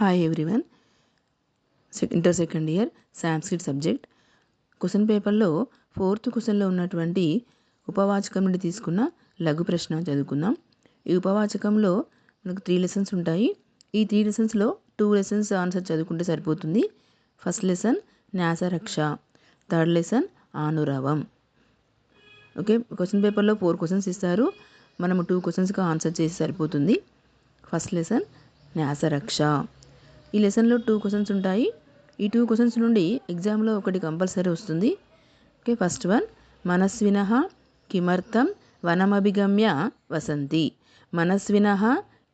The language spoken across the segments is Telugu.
Hi everyone. Inter second year Sanskrit subject question పేపర్లో 4th క్వశ్చన్లో ఉన్నటువంటి ఉపవాచకం నుండి తీసుకున్న లఘు ప్రశ్న చదువుకుందాం. ఈ ఉపవాచకంలో మనకు 3 లెసన్స్ ఉంటాయి. ఈ 3 లెసన్స్లో 2 లెసన్స్ ఆన్సర్ చదువుకుంటే సరిపోతుంది. First lesson Nyasaraksha, third lesson ఆనురవం. ఓకే, క్వశ్చన్ పేపర్లో 4 క్వశ్చన్స్ ఇస్తారు. మనము 2 క్వశ్చన్స్కి ఆన్సర్ చేసి సరిపోతుంది. First lesson Nyasaraksha. ఈ లెసన్లో 2 క్వశ్చన్స్ ఉంటాయి. ఈ 2 క్వశ్చన్స్ నుండి ఎగ్జామ్లో ఒకటి కంపల్సరీ వస్తుంది. ఓకే, ఫస్ట్ వన్, మనస్వినః కిమర్థం వనమభిగమ్య వసంతి. మనస్వినః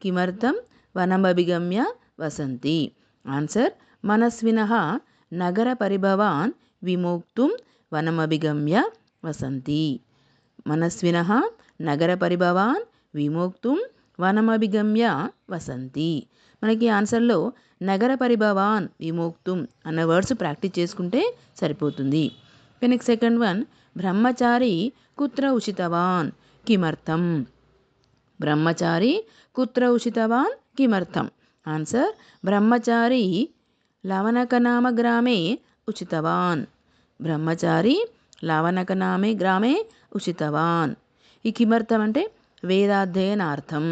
కిమర్థం వనమభిగమ్య వసంతి. ఆన్సర్, మనస్వినః నగర పరిభవాన్ విమోక్తుం వనమభిగమ్య వసంతి. మనస్వినః నగర పరిభవాన్ విమోక్తుం వనమభిగమ్య వసంతి. మనకి ఆన్సర్లో నగర పరిభవాన్ విమోక్తుం అన్న వర్డ్స్ ప్రాక్టీస్ చేసుకుంటే సరిపోతుంది. నెక్స్ట్ సెకండ్ వన్, బ్రహ్మచారి కుత్ర ఉషితవాన్ కిమర్థం. బ్రహ్మచారి కుత్ర ఉషితవాన్ కిమర్థం. ఆన్సర్, బ్రహ్మచారి లవణకనామ గ్రామే ఉచితవాన్. బ్రహ్మచారి లవణకనామే గ్రామే ఉచితవాన్. ఈ కిమర్థం అంటే వేదాధ్యయనార్థం.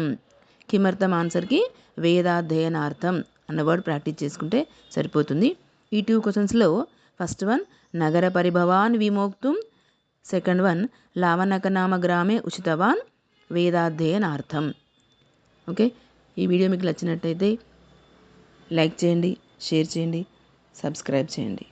కిమర్థం ఆన్సర్కి వేదాధ్యయనార్థం అన్న వర్డ్ ప్రాక్టీస్ చేసుకుంటే సరిపోతుంది. ఈ 2 క్వశ్చన్స్లో ఫస్ట్ వన్ నగర పరిభవాన్ విమోక్తుం, సెకండ్ వన్ లావణకనామ గ్రామే ఉచితవాన్ వేదాధ్యయనార్థం. ఓకే, ఈ వీడియో మీకు నచ్చినట్టయితే లైక్ చేయండి, షేర్ చేయండి, సబ్స్క్రైబ్ చేయండి.